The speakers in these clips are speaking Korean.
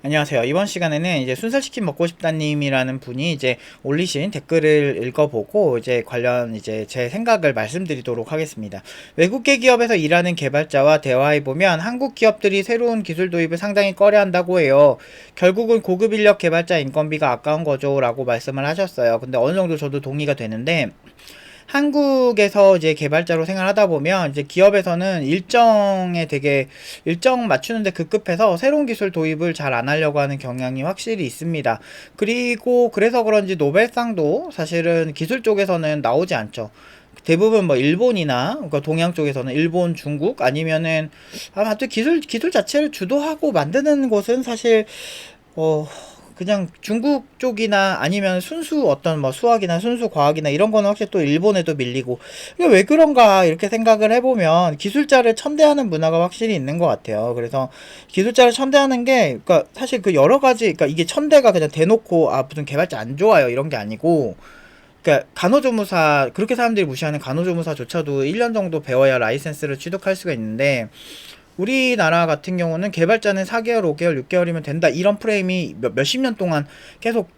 안녕하세요. 이번 시간에는 이제 순살치킨 먹고 싶다님이라는 분이 이제 올리신 댓글을 읽어보고 이제 관련 이제 제 생각을 말씀드리도록 하겠습니다. 외국계 기업에서 일하는 개발자와 대화해보면 한국 기업들이 새로운 기술 도입을 상당히 꺼려한다고 해요. 결국은 고급 인력 개발자 인건비가 아까운 거죠 라고 말씀을 하셨어요. 근데 어느 정도 저도 동의가 되는데, 한국에서 이제 개발자로 생활하다 보면 이제 기업에서는 일정 맞추는데 급급해서 새로운 기술 도입을 잘 안 하려고 하는 경향이 확실히 있습니다. 그리고 그래서 그런지 노벨상도 사실은 기술 쪽에서는 나오지 않죠. 대부분 뭐 일본이나 그러니까 동양 쪽에서는 일본, 중국 아니면은 아무튼 기술 자체를 주도하고 만드는 곳은 사실 어 그냥 중국 쪽이나 아니면 순수 어떤 뭐 수학이나 순수 과학이나 이런 거는 확실히 또 일본에도 밀리고, 이게 왜 그런가 이렇게 생각을 해보면 기술자를 첨대하는 문화가 확실히 있는 것 같아요. 그래서 기술자를 첨대하는 게, 그러니까 사실 그 여러 가지, 그러니까 이게 첨대가 그냥 대놓고 아 무슨 개발자 안 좋아요 이런 게 아니고, 그러니까 간호조무사, 그렇게 사람들이 무시하는 간호조무사조차도 1년 정도 배워야 라이센스를 취득할 수가 있는데, 우리나라 같은 경우는 개발자는 4개월, 5개월, 6개월이면 된다, 이런 프레임이 몇십 년 동안 계속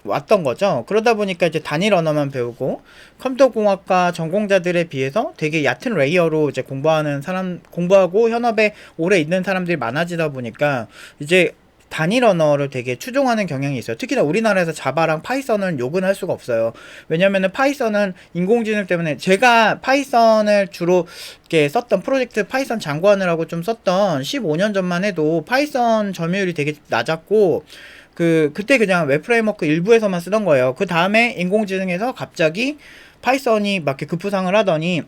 왔던 거죠. 그러다 보니까 이제 단일 언어만 배우고 컴퓨터공학과 전공자들에 비해서 되게 얕은 레이어로 이제 공부하고 현업에 오래 있는 사람들이 많아지다 보니까 이제 단일 언어를 되게 추종하는 경향이 있어요. 특히나 우리나라에서 자바랑 파이썬을 욕은 할 수가 없어요. 왜냐면은 파이썬은 인공지능 때문에, 제가 파이썬을 주로 이렇게 썼던 프로젝트, 파이썬 장구하느라고 좀 썼던 15년 전만 해도 파이썬 점유율이 되게 낮았고, 그때 그냥 웹 프레임워크 일부에서만 쓰던 거예요. 그 다음에 인공지능에서 갑자기 파이썬이 막 이렇게 급부상을 하더니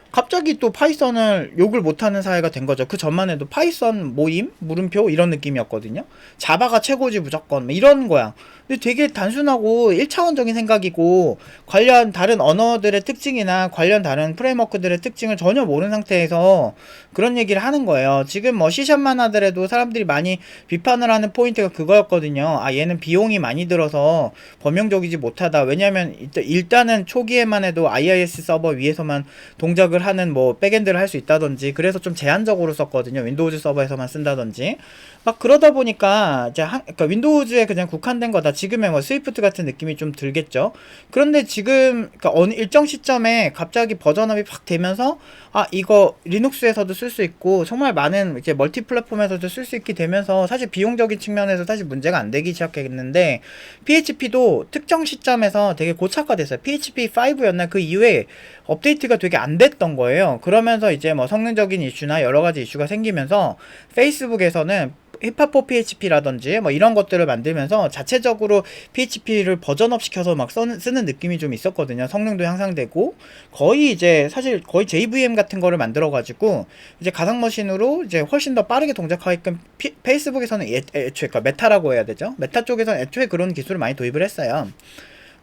갑자기 또 파이썬을 욕을 못하는 사회가 된 거죠. 그 전만 해도 파이썬 모임, 물음표 이런 느낌이었거든요. 자바가 최고지 무조건 뭐 이런 거야. 근데 되게 단순하고 1차원적인 생각이고, 관련 다른 언어들의 특징이나 관련 다른 프레임워크들의 특징을 전혀 모르는 상태에서 그런 얘기를 하는 거예요. 지금 뭐 C샵만 하더라도 사람들이 많이 비판을 하는 포인트가 그거였거든요. 아, 얘는 비용이 많이 들어서 범용적이지 못하다. 왜냐면 일단은 초기에만 해도 IIS 서버 위에서만 동작을 하는 뭐 백엔드를 할 수 있다든지, 그래서 좀 제한적으로 썼거든요. 윈도우즈 서버에서만 쓴다든지. 막 그러다 보니까 이제 그러니까 윈도우즈에 그냥 국한된 거다. 지금의 뭐 스위프트 같은 느낌이 좀 들겠죠. 그런데 지금 그러니까 어느 일정 시점에 갑자기 버전업이 팍 되면서 아 이거 리눅스에서도 쓸 수 있고 정말 많은 이제 멀티 플랫폼에서도 쓸 수 있게 되면서 사실 비용적인 측면에서 사실 문제가 안 되기 시작했는데, PHP도 특정 시점에서 되게 고착화됐어요. PHP 5였나 그 이후에 업데이트가 되게 안 됐던 거예요. 그러면서 이제 뭐 성능적인 이슈나 여러 가지 이슈가 생기면서 페이스북에서는 힙합포 PHP라든지 뭐 이런 것들을 만들면서 자체적으로 PHP를 버전업 시켜서 막 쓰는 느낌이 좀 있었거든요. 성능도 향상되고 거의 이제 사실 거의 JVM 같은 거를 만들어 가지고 이제 가상 머신으로 이제 훨씬 더 빠르게 동작하게끔 페이스북에서는 애초에 그러니까 메타라고 해야 되죠. 메타 쪽에서는 애초에 그런 기술을 많이 도입을 했어요.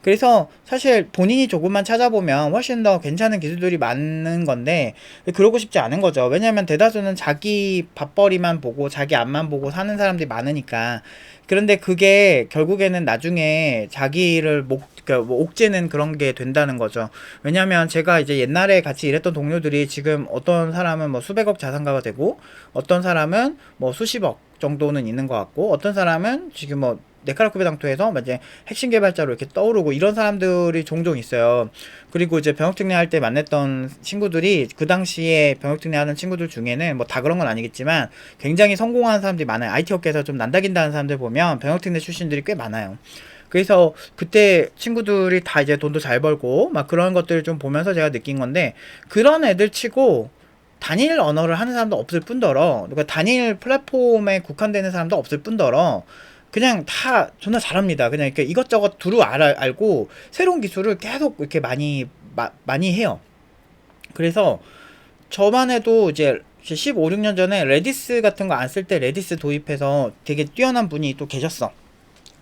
그래서 사실 본인이 조금만 찾아보면 훨씬 더 괜찮은 기술들이 많은 건데 그러고 싶지 않은 거죠. 왜냐면 대다수는 자기 밥벌이만 보고 자기 앞만 보고 사는 사람들이 많으니까. 그런데 그게 결국에는 나중에 자기를 그러니까 뭐 옥죄는 그런 게 된다는 거죠. 왜냐면 제가 이제 옛날에 같이 일했던 동료들이 지금 어떤 사람은 뭐 수백억 자산가가 되고, 어떤 사람은 뭐 수십억 정도는 있는 것 같고, 어떤 사람은 지금 뭐 네카라쿠베 당토에서 이제 핵심 개발자로 이렇게 떠오르고 이런 사람들이 종종 있어요. 그리고 이제 병역특례 할 때 만났던 친구들이 그 당시에 병역특례 하는 친구들 중에는 뭐 다 그런 건 아니겠지만 굉장히 성공한 사람들이 많아요. IT 업계에서 좀 난다긴다는 사람들 보면 병역특례 출신들이 꽤 많아요. 그래서 그때 친구들이 다 이제 돈도 잘 벌고 막 그런 것들을 좀 보면서 제가 느낀 건데, 그런 애들 치고 단일 언어를 하는 사람도 없을 뿐더러, 그러니까 단일 플랫폼에 국한되는 사람도 없을 뿐더러 그냥 다 존나 잘합니다. 그냥 이렇게 이것저것 두루 알고 새로운 기술을 계속 이렇게 많이 해요. 그래서 저만 해도 이제 15, 16년 전에 레디스 같은 거 안 쓸 때 레디스 도입해서 되게 뛰어난 분이 또 계셨어.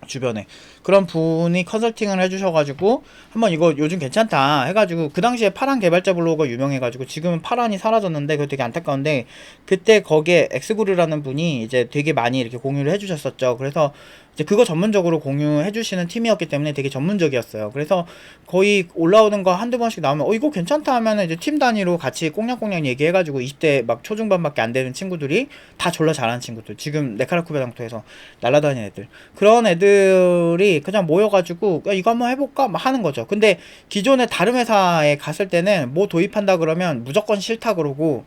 주변에 그런 분이 컨설팅을 해주셔가지고 한번 이거 요즘 괜찮다 해가지고, 그 당시에 파란 개발자 블로그가 유명해가지고 지금은 파란이 사라졌는데 그거 되게 안타까운데, 그때 거기에 엑스구르라는 분이 이제 되게 많이 이렇게 공유를 해주셨었죠. 그래서 이제 그거 전문적으로 공유해 주시는 팀이었기 때문에 되게 전문적이었어요. 그래서 거의 올라오는 거 한두 번씩 나오면 이거 괜찮다 하면은 이제 팀 단위로 같이 꽁냥꽁냥 얘기해가지고 20대 막 초중반밖에 안 되는 친구들이 다 졸라 잘하는 친구들, 지금 네카라쿠베 당토에서 날아다니는 애들, 그런 애들이 그냥 모여가지고 야, 이거 한번 해볼까 막 하는 거죠. 근데 기존에 다른 회사에 갔을 때는 뭐 도입한다 그러면 무조건 싫다 그러고,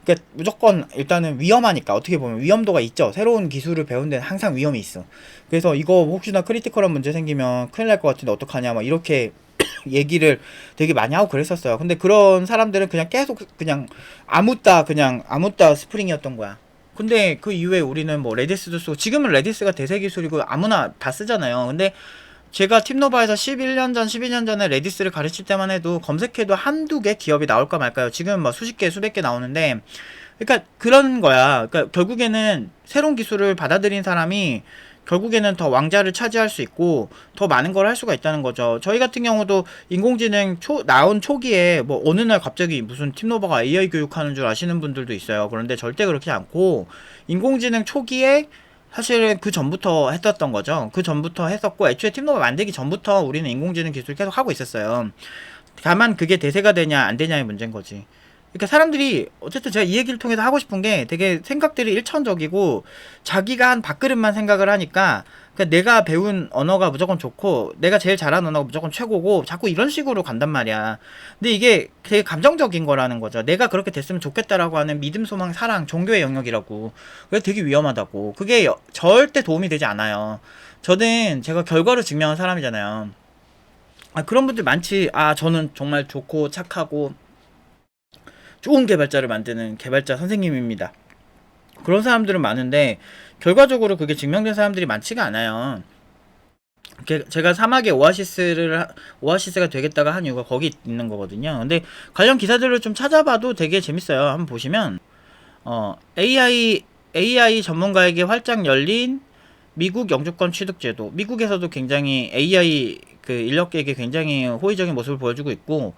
그러니까 무조건 일단은 위험하니까, 어떻게 보면 위험도가 있죠. 새로운 기술을 배운 데는 항상 위험이 있어. 그래서 이거 혹시나 크리티컬한 문제 생기면 큰일 날 것 같은데 어떡하냐 막 이렇게 얘기를 되게 많이 하고 그랬었어요. 근데 그런 사람들은 그냥 계속 그냥 아무따 스프링이었던 거야. 근데 그 이후에 우리는 뭐 레디스도 쓰고, 지금은 레디스가 대세 기술이고 아무나 다 쓰잖아요. 근데 제가 팀노바에서 11년 전, 12년 전에 레디스를 가르칠 때만 해도 검색해도 한두 개 기업이 나올까 말까요. 지금 뭐 수십 개, 수백 개 나오는데, 그러니까 그런 거야. 그러니까 결국에는 새로운 기술을 받아들인 사람이 결국에는 더 왕자를 차지할 수 있고 더 많은 걸 할 수가 있다는 거죠. 저희 같은 경우도 인공지능 나온 초기에 뭐 어느 날 갑자기 무슨 팀노바가 AI 교육하는 줄 아시는 분들도 있어요. 그런데 절대 그렇지 않고, 인공지능 초기에 사실은 그 전부터 했었던 거죠. 그 전부터 했었고, 애초에 팀노바 만들기 전부터 우리는 인공지능 기술 계속 하고 있었어요. 다만 그게 대세가 되냐 안 되냐의 문제인 거지. 그러니까 사람들이, 어쨌든 제가 이 얘기를 통해서 하고 싶은 게, 되게 생각들이 일천적이고 자기가 한 밥그릇만 생각을 하니까, 그러니까 내가 배운 언어가 무조건 좋고 내가 제일 잘하는 언어가 무조건 최고고 자꾸 이런 식으로 간단 말이야. 근데 이게 되게 감정적인 거라는 거죠. 내가 그렇게 됐으면 좋겠다라고 하는 믿음, 소망, 사랑, 종교의 영역이라고. 그게 되게 위험하다고. 그게 절대 도움이 되지 않아요. 제가 결과로 증명한 사람이잖아요. 그런 분들 많지. 저는 정말 좋고 착하고 좋은 개발자를 만드는 개발자 선생님입니다. 그런 사람들은 많은데 결과적으로 그게 증명된 사람들이 많지가 않아요. 제가 사막의 오아시스가 되겠다가 한 이유가 거기 있는 거거든요. 근데 관련 기사들을 좀 찾아봐도 되게 재밌어요. 한번 보시면 AI 전문가에게 활짝 열린 미국 영주권 취득 제도. 미국에서도 굉장히 AI 그 인력에게 굉장히 호의적인 모습을 보여주고 있고,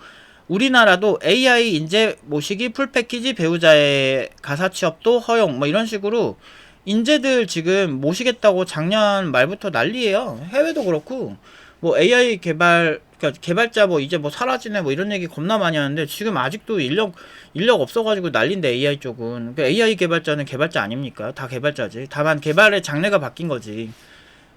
우리나라도 AI 인재 모시기 풀 패키지 배우자의 가사 취업도 허용 뭐 이런 식으로 인재들 지금 모시겠다고 작년 말부터 난리예요. 해외도 그렇고 뭐 AI 그러니까 개발자 뭐 이제 뭐 사라지네 뭐 이런 얘기 겁나 많이 하는데, 지금 아직도 인력 없어가지고 난린데 AI 쪽은. 그러니까 AI 개발자는 개발자 아닙니까? 다 개발자지. 다만 개발의 장르가 바뀐 거지.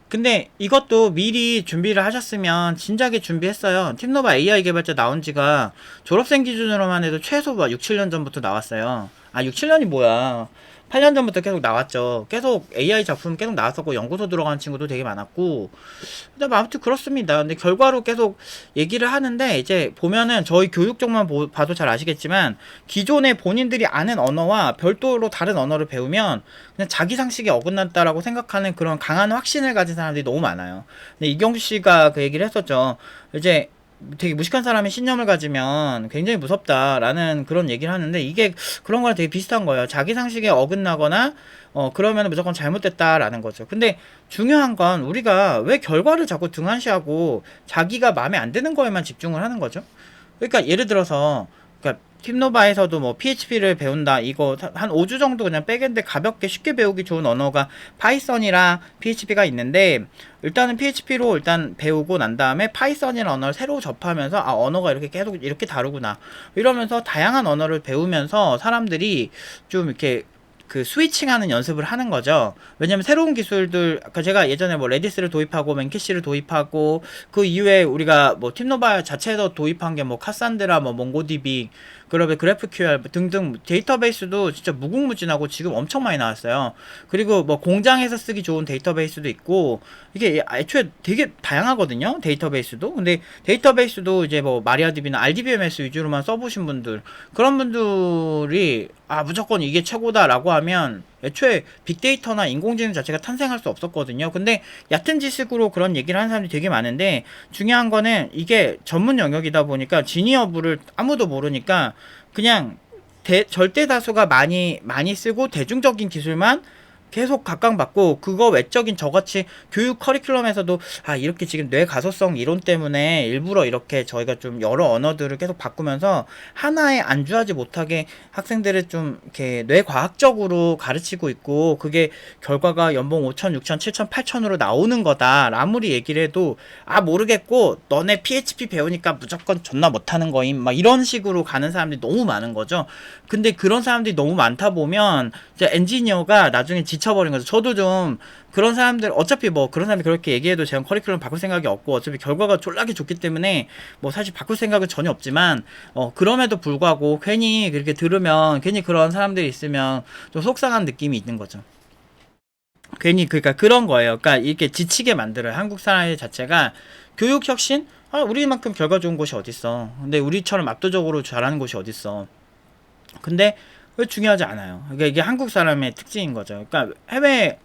근데 이것도 미리 준비를 하셨으면 진작에 준비했어요. 팀노바 AI 개발자 나온 지가 졸업생 기준으로만 해도 최소 막 6, 7년 전부터 나왔어요. 6, 7년이 뭐야. 8년 전부터 계속 나왔죠. 계속 AI 작품 계속 나왔었고, 연구소 들어간 친구도 되게 많았고. 근데 뭐 아무튼 그렇습니다. 근데 결과로 계속 얘기를 하는데, 이제 보면은 저희 교육 쪽만 봐도 잘 아시겠지만, 기존에 본인들이 아는 언어와 별도로 다른 언어를 배우면 그냥 자기 상식에 어긋났다라고 생각하는 그런 강한 확신을 가진 사람들이 너무 많아요. 근데 이경수 씨가 그 얘기를 했었죠. 이제 되게 무식한 사람이 신념을 가지면 굉장히 무섭다라는 그런 얘기를 하는데, 이게 그런 거랑 되게 비슷한 거예요. 자기 상식에 어긋나거나 그러면 무조건 잘못됐다라는 거죠. 근데 중요한 건 우리가 왜 결과를 자꾸 등한시하고 자기가 마음에 안 드는 거에만 집중을 하는 거죠. 그러니까 예를 들어서, 그러니까 팀노바에서도 뭐 PHP를 배운다, 이거 한 5주 정도 그냥 백엔드 가볍게 쉽게 배우기 좋은 언어가 파이썬이랑 PHP가 있는데, 일단은 PHP로 일단 배우고 난 다음에 파이썬이라는 언어를 새로 접하면서 언어가 이렇게 계속 이렇게 다르구나 이러면서 다양한 언어를 배우면서 사람들이 좀 이렇게 그 스위칭하는 연습을 하는 거죠. 왜냐면 새로운 기술들, 제가 예전에 뭐 레디스를 도입하고 맨캐시를 도입하고 그 이후에 우리가 뭐 팀노바 자체에서 도입한 게 뭐 카산드라, 뭐 몽고DB, 그러면 그래프QL 등등 데이터베이스도 진짜 무궁무진하고 지금 엄청 많이 나왔어요. 그리고 뭐 공장에서 쓰기 좋은 데이터베이스도 있고, 이게 애초에 되게 다양하거든요, 데이터베이스도. 근데 데이터베이스도 이제 뭐 마리아DB나 RDBMS 위주로만 써보신 분들, 그런 분들이 무조건 이게 최고다라고 하면 애초에 빅데이터나 인공지능 자체가 탄생할 수 없었거든요. 근데 얕은 지식으로 그런 얘기를 하는 사람들이 되게 많은데, 중요한 거는 이게 전문 영역이다 보니까 진위 여부를 아무도 모르니까 그냥 절대 다수가 많이 쓰고 대중적인 기술만 계속 각광받고, 그거 외적인 저같이 교육 커리큘럼에서도 이렇게 지금 뇌 가소성 이론 때문에 일부러 이렇게 저희가 좀 여러 언어들을 계속 바꾸면서 하나에 안주하지 못하게 학생들을 좀 이렇게 뇌과학적으로 가르치고 있고, 그게 결과가 연봉 5천, 6천, 7천, 8천으로 나오는 거다. 아무리 얘기를 해도 모르겠고 너네 PHP 배우니까 무조건 존나 못하는 거임, 막 이런 식으로 가는 사람들이 너무 많은 거죠. 근데 그런 사람들이 너무 많다 보면 이제 엔지니어가 나중에 지쳐버린 거죠. 저도 좀 그런 사람들, 어차피 뭐 그런 사람이 그렇게 얘기해도 제가 커리큘럼 바꿀 생각이 없고, 어차피 결과가 졸라게 좋기 때문에 뭐 사실 바꿀 생각은 전혀 없지만, 그럼에도 불구하고 괜히 그렇게 들으면, 괜히 그런 사람들이 있으면 좀 속상한 느낌이 있는 거죠. 괜히, 그러니까 그런 거예요. 그러니까 이렇게 지치게 만들어요. 한국 사회 자체가 교육 혁신? 우리만큼 결과 좋은 곳이 어딨어. 근데 우리처럼 압도적으로 잘하는 곳이 어딨어. 근데 왜 중요하지 않아요. 그러니까 이게 한국 사람의 특징인 거죠. 그러니까 해외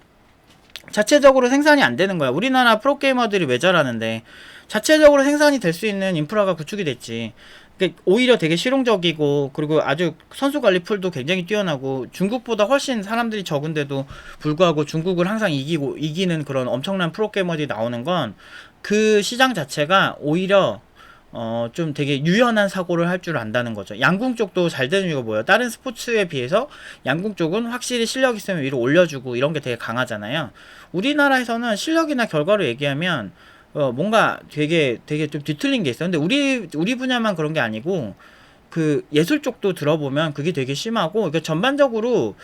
자체적으로 생산이 안 되는 거야. 우리나라 프로게이머들이 왜 잘하는데, 자체적으로 생산이 될 수 있는 인프라가 구축이 됐지. 그러니까 오히려 되게 실용적이고, 그리고 아주 선수 관리 풀도 굉장히 뛰어나고, 중국보다 훨씬 사람들이 적은데도 불구하고 중국을 항상 이기는 그런 엄청난 프로게이머들이 나오는 건, 그 시장 자체가 오히려 좀 되게 유연한 사고를 할 줄 안다는 거죠. 양궁 쪽도 잘 되는 이유가 뭐예요? 다른 스포츠에 비해서 양궁 쪽은 확실히 실력 있으면 위로 올려주고 이런 게 되게 강하잖아요. 우리나라에서는 실력이나 결과로 얘기하면 뭔가 되게 좀 뒤틀린 게 있어요. 근데 우리 분야만 그런 게 아니고, 그 예술 쪽도 들어보면 그게 되게 심하고, 그러니까 전반적으로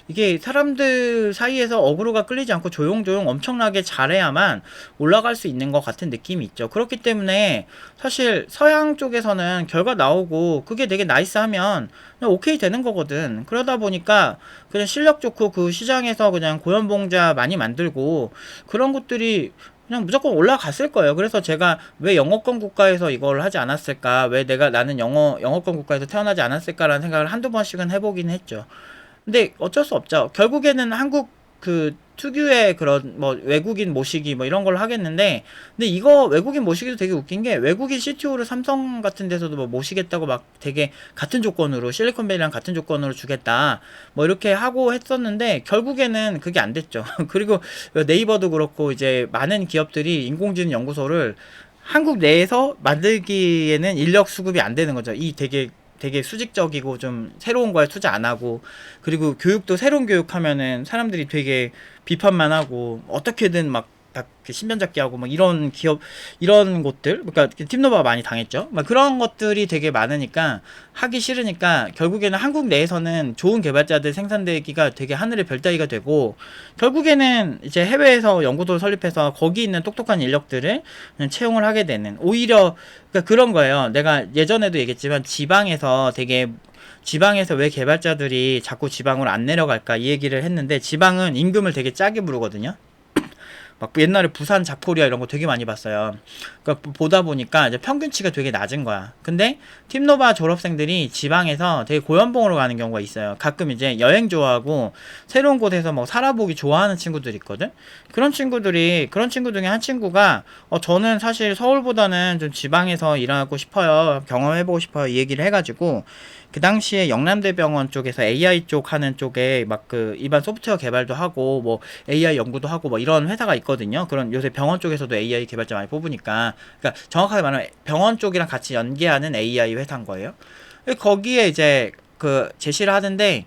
이게 사람들 사이에서 어그로가 끌리지 않고 조용조용 엄청나게 잘해야만 올라갈 수 있는 것 같은 느낌이 있죠. 그렇기 때문에 사실 서양 쪽에서는 결과 나오고 그게 되게 나이스하면 그냥 오케이 되는 거거든. 그러다 보니까 그냥 실력 좋고 그 시장에서 그냥 고연봉자 많이 만들고 그런 것들이 그냥 무조건 올라갔을 거예요. 그래서 제가 왜 영어권 국가에서 이걸 하지 않았을까, 왜 나는 영어권 국가에서 태어나지 않았을까라는 생각을 한두 번씩은 해보긴 했죠. 근데 어쩔 수 없죠. 결국에는 한국 그 특유의 그런 뭐 외국인 모시기 뭐 이런 걸 하겠는데, 근데 이거 외국인 모시기도 되게 웃긴 게, 외국인 CTO를 삼성 같은 데서도 뭐 모시겠다고 막 되게 같은 조건으로, 실리콘밸리랑 같은 조건으로 주겠다 뭐 이렇게 하고 했었는데, 결국에는 그게 안 됐죠. 그리고 네이버도 그렇고 이제 많은 기업들이 인공지능 연구소를 한국 내에서 만들기에는 인력 수급이 안 되는 거죠. 이 되게 수직적이고 좀 새로운 거에 투자 안 하고, 그리고 교육도 새로운 교육하면은 사람들이 되게 비판만 하고 어떻게든 막 신변잡기 하고 막 이런 기업, 이런 곳들, 그러니까 팀노바가 많이 당했죠. 막 그런 것들이 되게 많으니까 하기 싫으니까 결국에는 한국 내에서는 좋은 개발자들 생산되기가 되게 하늘의 별 따기가 되고, 결국에는 이제 해외에서 연구소를 설립해서 거기 있는 똑똑한 인력들을 그냥 채용을 하게 되는, 오히려 그러니까 그런 거예요. 내가 예전에도 얘기했지만 지방에서 왜 개발자들이 자꾸 지방으로 안 내려갈까 이 얘기를 했는데, 지방은 임금을 되게 짜게 부르거든요. 막 옛날에 부산 잡코리아 이런 거 되게 많이 봤어요. 그러니까 보다 보니까 이제 평균치가 되게 낮은 거야. 근데 팀노바 졸업생들이 지방에서 되게 고연봉으로 가는 경우가 있어요. 가끔 이제 여행 좋아하고 새로운 곳에서 뭐 살아보기 좋아하는 친구들이 있거든. 그런 친구 중에 한 친구가 저는 사실 서울보다는 좀 지방에서 일하고 싶어요, 경험해보고 싶어요, 이 얘기를 해가지고, 그 당시에 영남대병원 쪽에서 AI 쪽 하는 쪽에 막 그 일반 소프트웨어 개발도 하고 뭐 AI 연구도 하고 뭐 이런 회사가 있거든요. 그런 요새 병원 쪽에서도 AI 개발자 많이 뽑으니까, 그러니까 정확하게 말하면 병원 쪽이랑 같이 연계하는 AI 회사인 거예요. 거기에 이제 그 제시를 하는데,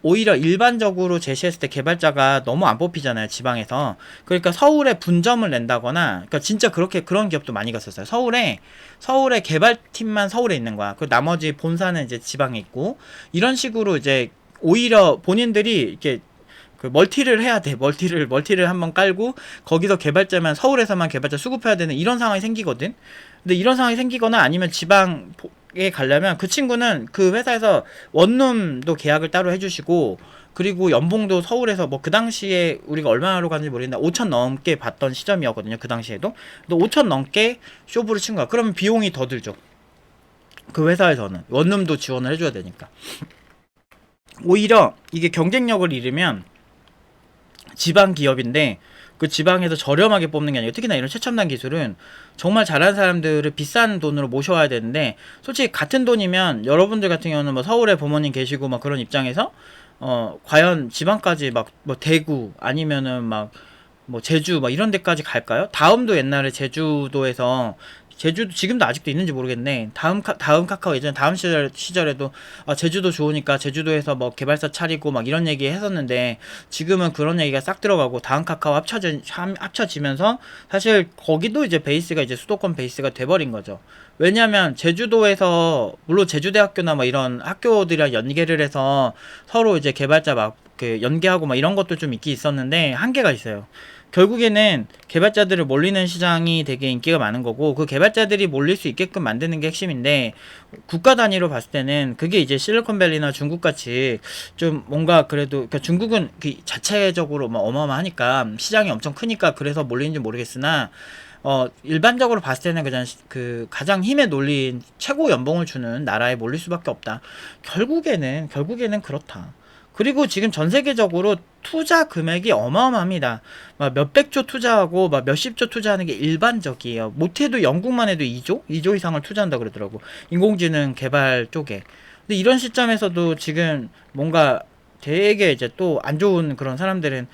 오히려 일반적으로 제시했을 때 개발자가 너무 안 뽑히잖아요, 지방에서. 그러니까 서울에 분점을 낸다거나, 그러니까 진짜 그런 기업도 많이 갔었어요. 서울에 개발팀만 서울에 있는 거야. 그 나머지 본사는 이제 지방에 있고, 이런 식으로 이제 오히려 본인들이 이렇게 그 멀티를 해야 돼. 멀티를 한번 깔고 거기서 개발자만, 서울에서만 개발자 수급해야 되는 이런 상황이 생기거든. 근데 이런 상황이 생기거나 아니면 지방에 가려면 그 친구는 그 회사에서 원룸도 계약을 따로 해주시고, 그리고 연봉도 서울에서 뭐 그 당시에 우리가 얼마로 갔는지 모르겠는데 5천 넘게 받던 시점이었거든요. 그 당시에도. 근데 5천 넘게 쇼부를 친 거야. 그러면 비용이 더 들죠. 그 회사에서는 원룸도 지원을 해줘야 되니까. 오히려 이게 경쟁력을 잃으면 지방 기업인데, 그 지방에서 저렴하게 뽑는 게 아니고, 특히나 이런 최첨단 기술은 정말 잘하는 사람들을 비싼 돈으로 모셔와야 되는데, 솔직히 같은 돈이면 여러분들 같은 경우는 뭐 서울에 부모님 계시고 막 그런 입장에서 과연 지방까지 막 뭐 대구 아니면은 막 뭐 제주 막 이런 데까지 갈까요? 다음도 옛날에 제주도에서 제주도 지금도 아직도 있는지 모르겠네. 다음 카카오 예전에 다음 시절에도 제주도 좋으니까 제주도에서 뭐 개발사 차리고 막 이런 얘기 했었는데 지금은 그런 얘기가 싹 들어가고 다음 카카오 합쳐지면서 사실 거기도 이제 베이스가 이제 수도권 베이스가 돼버린 거죠. 왜냐면 제주도에서 물론 제주대학교나 뭐 이런 학교들이랑 연계를 해서 서로 이제 개발자 막 그 연계하고 막 이런 것도 좀 있긴 있었는데 한계가 있어요. 결국에는 개발자들을 몰리는 시장이 되게 인기가 많은 거고 그 개발자들이 몰릴 수 있게끔 만드는 게 핵심인데 국가 단위로 봤을 때는 그게 이제 실리콘밸리나 중국 같이 좀 뭔가 그래도 그러니까 중국은 그 자체적으로 뭐 어마어마하니까 시장이 엄청 크니까 그래서 몰리는지 모르겠으나 일반적으로 봤을 때는 그냥 그 가장 힘에 놀린 최고 연봉을 주는 나라에 몰릴 수밖에 없다. 결국에는 그렇다. 그리고 지금 전 세계적으로 투자 금액이 어마어마합니다. 막 몇백조 투자하고 막 몇십조 투자하는 게 일반적이에요. 못해도 영국만 해도 2조 이상을 투자한다 그러더라고. 인공지능 개발 쪽에. 근데 이런 시점에서도 지금 뭔가 되게 이제 또 안 좋은 그런 사람들을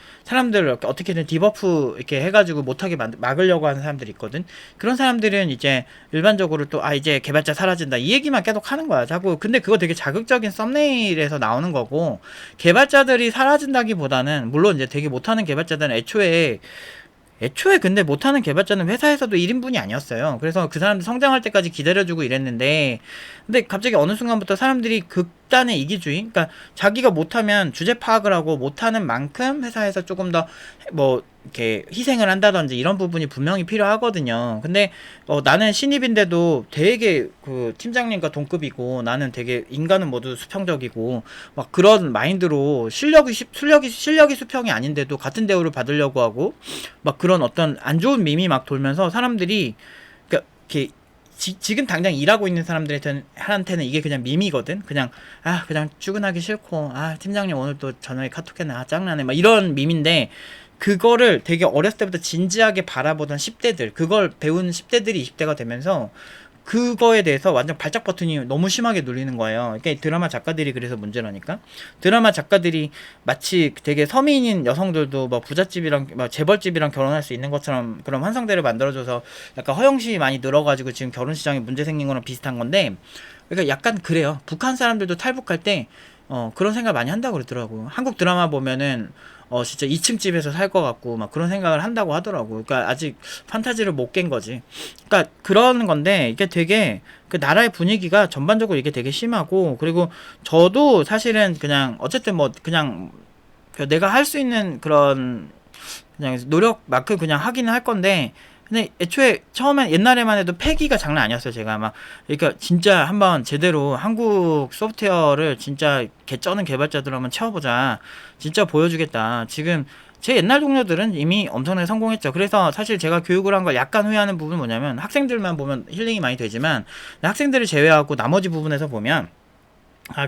이렇게 어떻게든 디버프 이렇게 해가지고 못하게 막으려고 하는 사람들이 있거든. 그런 사람들은 이제 일반적으로 또 이제 개발자 사라진다 이 얘기만 계속 하는 거야 자꾸. 근데 그거 되게 자극적인 썸네일에서 나오는 거고 개발자들이 사라진다기보다는 물론 이제 되게 못하는 개발자들은 애초에 근데 못하는 개발자는 회사에서도 1인분이 아니었어요. 그래서 그 사람들 성장할 때까지 기다려주고 이랬는데 근데 갑자기 어느 순간부터 사람들이 극단의 이기주의, 그러니까 자기가 못하면 주제 파악을 하고 못하는 만큼 회사에서 조금 더 뭐 이렇게 희생을 한다든지 이런 부분이 분명히 필요하거든요. 근데 나는 신입인데도 되게 그 팀장님과 동급이고 나는 되게 인간은 모두 수평적이고 막 그런 마인드로 실력이 수평이 아닌데도 같은 대우를 받으려고 하고 막 그런 어떤 안 좋은 밈이 막 돌면서 사람들이 그러니까 이렇게 지금 당장 일하고 있는 사람들한테는 이게 그냥 밈이거든. 그냥 출근하기 싫고 팀장님 오늘 또 저녁에 카톡했네 짱나네 막 이런 밈인데 그거를 되게 어렸을 때부터 진지하게 바라보던 10대들 그걸 배운 10대들이 20대가 되면서 그거에 대해서 완전 발작 버튼이 너무 심하게 눌리는 거예요. 그러니까 드라마 작가들이 그래서 문제라니까. 드라마 작가들이 마치 되게 서민인 여성들도 뭐 부잣집이랑 뭐 재벌집이랑 결혼할 수 있는 것처럼 그런 환상대를 만들어줘서 약간 허영심이 많이 늘어가지고 지금 결혼 시장에 문제 생긴 거랑 비슷한 건데, 그러니까 약간 그래요. 북한 사람들도 탈북할 때 그런 생각 많이 한다고 그러더라고요. 한국 드라마 보면은 진짜 2층 집에서 살 것 같고 막 그런 생각을 한다고 하더라고요. 그러니까 아직 판타지를 못 깬 거지. 그러니까 그런 건데 이게 되게 그 나라의 분위기가 전반적으로 이게 되게 심하고, 그리고 저도 사실은 그냥 어쨌든 뭐 그냥 내가 할 수 있는 그런 그냥 노력만큼 그냥 하기는 할 건데, 근데 애초에 처음엔 옛날에만 해도 패기가 장난 아니었어요. 제가 막 그러니까 진짜 한번 제대로 한국 소프트웨어를 진짜 개쩌는 개발자들 한번 채워보자, 진짜 보여주겠다. 지금 제 옛날 동료들은 이미 엄청나게 성공했죠. 그래서 사실 제가 교육을 한 걸 약간 후회하는 부분은 뭐냐면, 학생들만 보면 힐링이 많이 되지만 학생들을 제외하고 나머지 부분에서 보면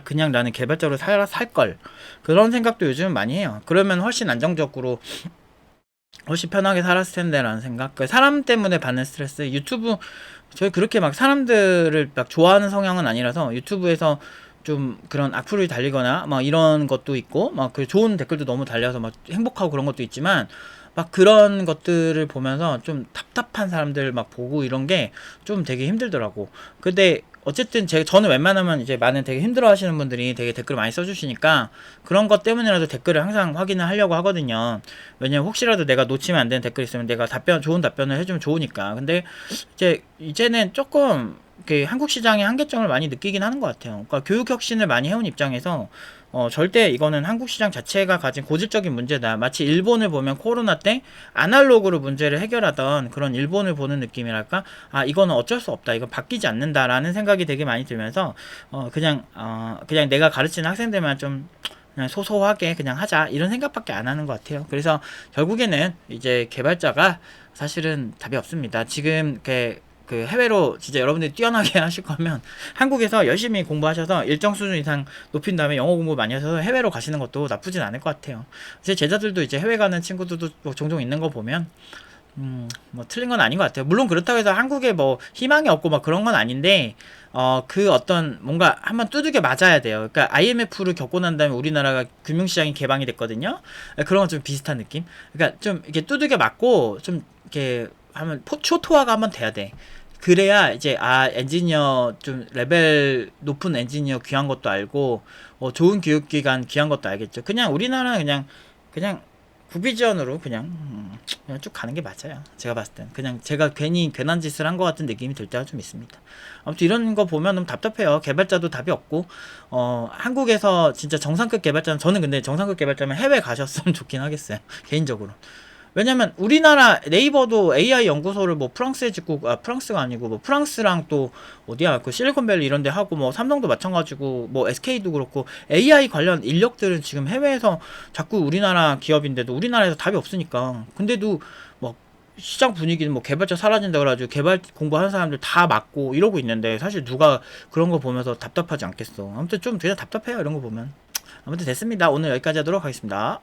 그냥 나는 개발자로 살걸, 그런 생각도 요즘 많이 해요. 그러면 훨씬 안정적으로 훨씬 편하게 살았을 텐데라는 생각. 그 사람 때문에 받는 스트레스. 유튜브 저희 그렇게 막 사람들을 막 좋아하는 성향은 아니라서 유튜브에서 좀 그런 악플이 달리거나 막 이런 것도 있고 막 그 좋은 댓글도 너무 달려서 막 행복하고 그런 것도 있지만, 막 그런 것들을 보면서 좀 답답한 사람들 막 보고 이런 게 좀 되게 힘들더라고. 근데 어쨌든 저는 웬만하면 이제 많은 되게 힘들어 하시는 분들이 되게 댓글 많이 써주시니까 그런 것 때문이라도 댓글을 항상 확인을 하려고 하거든요. 왜냐면 혹시라도 내가 놓치면 안 되는 댓글 있으면 내가 좋은 답변을 해주면 좋으니까. 근데 이제는 조금 한국 시장의 한계점을 많이 느끼긴 하는 것 같아요. 그러니까 교육 혁신을 많이 해온 입장에서 절대 이거는 한국 시장 자체가 가진 고질적인 문제다. 마치 일본을 보면 코로나 때 아날로그로 문제를 해결하던 그런 일본을 보는 느낌이랄까? 이거는 어쩔 수 없다. 이건 바뀌지 않는다라는 생각이 되게 많이 들면서 그냥 내가 가르치는 학생들만 좀 그냥 소소하게 그냥 하자, 이런 생각밖에 안 하는 것 같아요. 그래서 결국에는 이제 개발자가 사실은 답이 없습니다. 지금 그 해외로 진짜 여러분들이 뛰어나게 하실 거면 한국에서 열심히 공부하셔서 일정 수준 이상 높인 다음에 영어 공부 많이 하셔서 해외로 가시는 것도 나쁘진 않을 것 같아요. 제 제자들도 이제 해외 가는 친구들도 뭐 종종 있는 거 보면 뭐 틀린 건 아닌 것 같아요. 물론 그렇다고 해서 한국에 뭐 희망이 없고 막 그런 건 아닌데, 그 어떤 뭔가 한번 두들겨 맞아야 돼요. 그러니까 IMF를 겪고 난 다음에 우리나라가 금융시장이 개방이 됐거든요. 그런 건 좀 비슷한 느낌? 그러니까 좀 이렇게 두들겨 맞고 좀 이렇게 하면 초토화가 한번 돼야 돼. 그래야 이제 엔지니어 좀 레벨 높은 엔지니어 귀한 것도 알고 좋은 교육기관 귀한 것도 알겠죠. 그냥 우리나라는 그냥 구비지원으로 그냥 쭉 가는 게 맞아요. 제가 봤을 땐 그냥 제가 괜히 괜한 짓을 한 것 같은 느낌이 들 때가 좀 있습니다. 아무튼 이런 거 보면 좀 답답해요. 개발자도 답이 없고 한국에서 진짜 정상급 개발자는, 저는 근데 정상급 개발자면 해외 가셨으면 좋긴 하겠어요. 개인적으로. 왜냐면 우리나라 네이버도 AI 연구소를 뭐 프랑스에 짓고, 프랑스가 아니고 뭐 프랑스랑 또 어디야 그 실리콘밸리 이런 데 하고, 뭐 삼성도 마찬가지고 뭐 SK도 그렇고 AI 관련 인력들은 지금 해외에서 자꾸 우리나라 기업인데도 우리나라에서 답이 없으니까. 근데도 뭐 시장 분위기는 뭐 개발자 사라진다 그래가지고 개발 공부하는 사람들 다 맞고 이러고 있는데, 사실 누가 그런 거 보면서 답답하지 않겠어. 아무튼 좀 되게 답답해요, 이런 거 보면. 아무튼 됐습니다. 오늘 여기까지 하도록 하겠습니다.